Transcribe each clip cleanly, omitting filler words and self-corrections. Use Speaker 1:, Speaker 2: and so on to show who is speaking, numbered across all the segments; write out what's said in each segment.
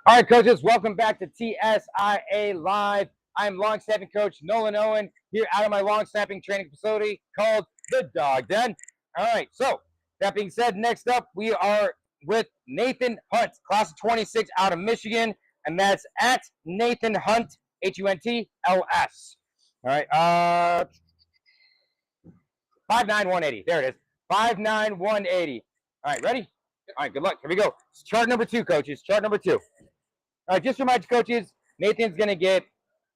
Speaker 1: All right, coaches, welcome back to TSIA Live. I'm long snapping coach Nolan Owen here out of my long snapping training facility called the Dog Den. All right, so that being said, next up we are with Nathan Hunt, class of 26 out of Michigan, and that's at Nathan Hunt, HUNTLS. All right, 5'9", There it is, 5'9", 180. All right, ready? All right, good luck. Here we go. Chart number 2, coaches. Chart number 2. All right, just remind you, coaches, Nathan's going to get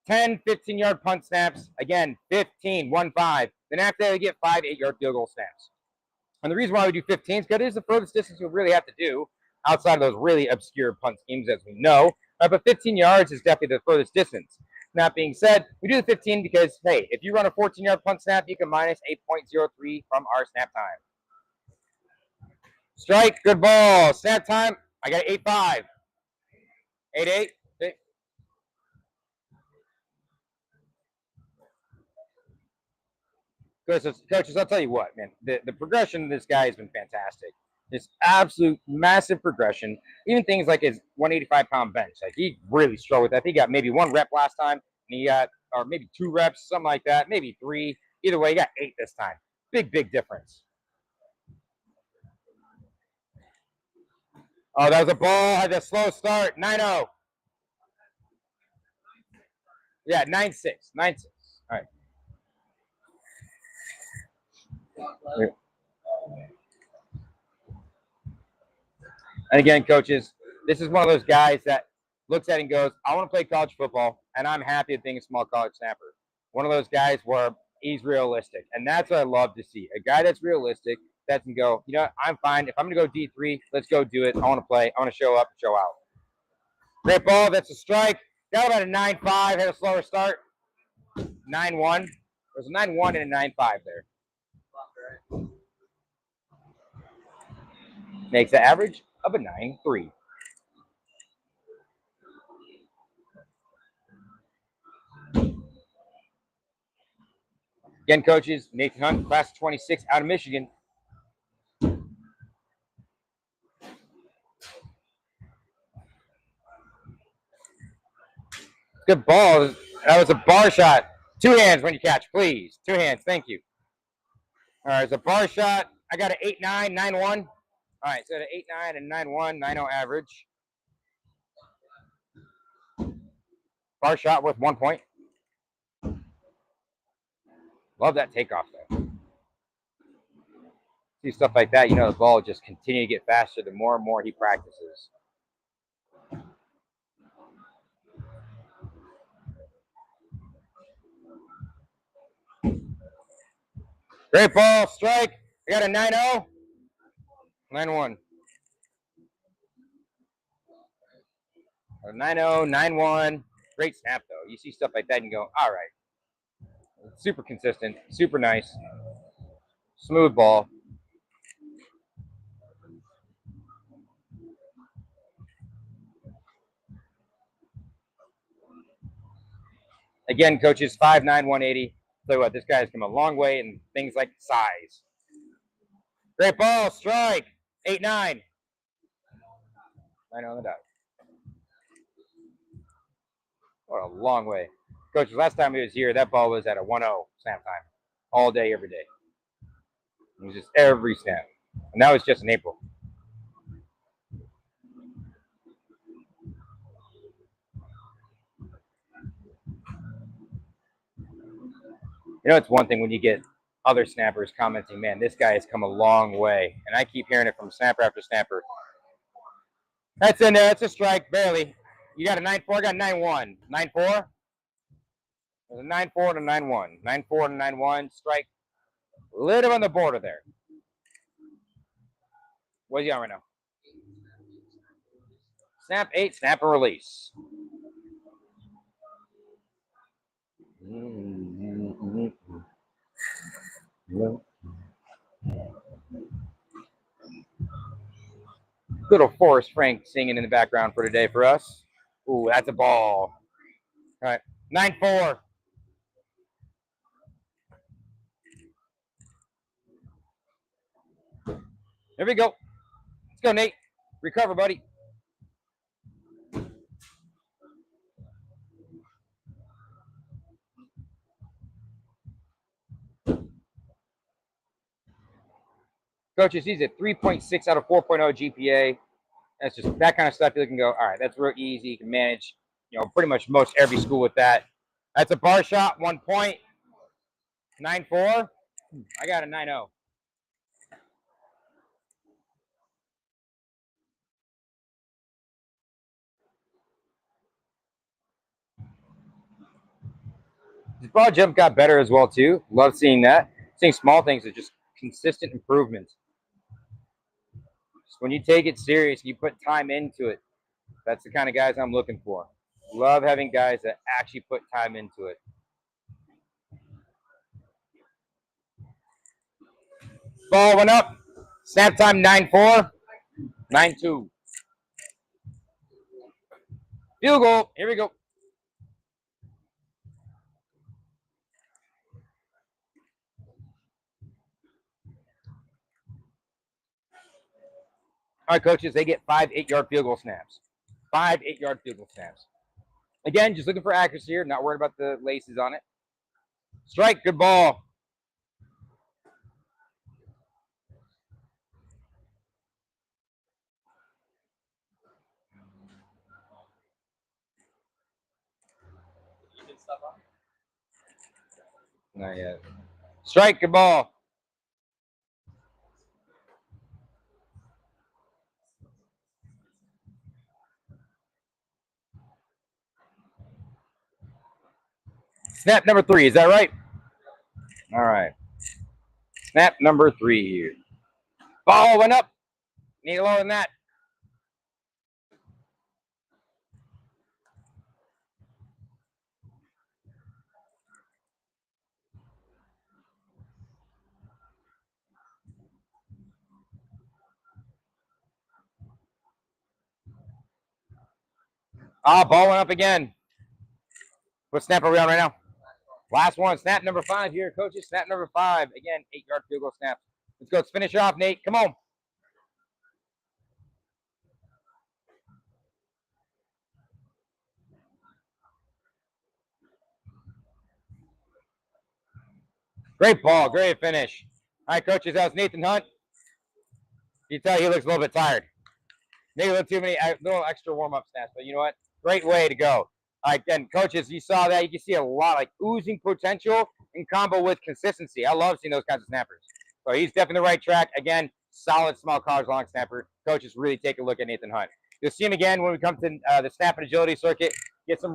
Speaker 1: 10 15-yard punt snaps. Again, 15, 1-5. Then after that, we get 5 8-yard field goal snaps. And the reason why we do 15 is because it is the furthest distance you'll really have to do outside of those really obscure punt schemes, as we know. But 15 yards is definitely the furthest distance. That being said, we do the 15 because, hey, if you run a 14-yard punt snap, you can minus 8.03 from our snap time. Strike, good ball. Snap time, I got 8-5. 8-8. Coaches, I'll tell you what, man. The progression of this guy has been fantastic. This absolute massive progression. Even things like his 185-pound bench. Like, he really struggled with that. He got maybe 1 rep last time, and he got, or maybe 2 reps, something like that. Maybe 3. Either way, he got 8 this time. Big difference. Oh, that was a ball. Had a slow start. 9-0. Yeah, 9-6. 9-6. All right. And again, coaches, this is one of those guys that looks at it and goes, I want to play college football, and I'm happy at being a small college snapper. One of those guys where he's realistic, and that's what I love to see. A guy that's realistic that can go, you know, I'm fine. If I'm going to go D3, let's go do it. I want to play. I want to show up and show out. Great ball. That's a strike. Got about a 9-5. Had a slower start. 9-1. There's a 9-1 and a 9-5 there. Makes the average of a 9-3. Again, coaches, Nathan Hunt, class of 26 out of Michigan. Good ball. That was a bar shot. 2 hands when you catch, please. 2 hands. Thank you. All right, it's a bar shot. I got an 8-9, 9-1. All right, so an 8-9 and 9-1, 9-0 average. Bar shot with 1 point. Love that takeoff though. See stuff like that, you know, the ball will just continue to get faster the more and more he practices. Great ball, strike. I got a 9-0, 9-1. 9-0, 9-1. Great snap though. You see stuff like that and you go, all right. Super consistent, super nice. Smooth ball. Again, coaches, 5'9", 180. Tell you what, this guy's come a long way in things like size. Great ball, strike, 8-9. 9 on the dot. What a long way. Coach, last time he was here, that ball was at a 1-0 snap time. All day, every day. It was just every snap. And that was just in April. You know, it's one thing when you get other snappers commenting, man, this guy has come a long way. And I keep hearing it from snapper after snapper. That's in there. That's a strike, barely. You got a 9-4, I got a 9-1. 9-4? There's a 9-4 and a 9-1. 9-4 and a 9-1. Strike. Little on the border there. What's he on right now? Snap 8, snap and release. Good old Forrest Frank singing in the background for today for us. Ooh, that's a ball. All right, 9-4. There we go. Let's go, Nate. Recover, buddy. Coaches, he's at 3.6 out of 4.0 GPA. That's just that kind of stuff you can go, all right, that's real easy. You can manage, pretty much most every school with that. That's a bar shot, 1 point. 9-4. I got a 9-0. His broad jump got better as well too. Love seeing that. Seeing small things are just consistent improvements. Just when you take it serious, you put time into it. That's the kind of guys I'm looking for. Love having guys that actually put time into it. Ball went up. Snap time 9-4. 9-2. Field goal. Here we go. All right, coaches, they get 5 8-yard field goal snaps. 5 8-yard field goal snaps. Again, just looking for accuracy here, not worried about the laces on it. Strike, good ball. Not yet. Strike, good ball. Snap number 3, is that right? All right. Snap number 3 here. Ball went up. Need lower than that. Ball went up again. What snap are we on right now? Last one. Snap number 5 here, coaches. Snap number 5. Again, 8-yard field goal snap. Let's go. Let's finish off, Nate. Come on. Great ball. Great finish. All right, coaches. That was Nathan Hunt. You tell he looks a little bit tired. Maybe a little too many, little extra warm-up snaps, but you know what? Great way to go. All right, then, coaches, you saw that. You can see a lot like oozing potential in combo with consistency. I love seeing those kinds of snappers. So he's definitely the right track. Again, solid small college long snapper. Coaches, really take a look at Nathan Hunt. You'll see him again when we come to the snap and agility circuit. Get some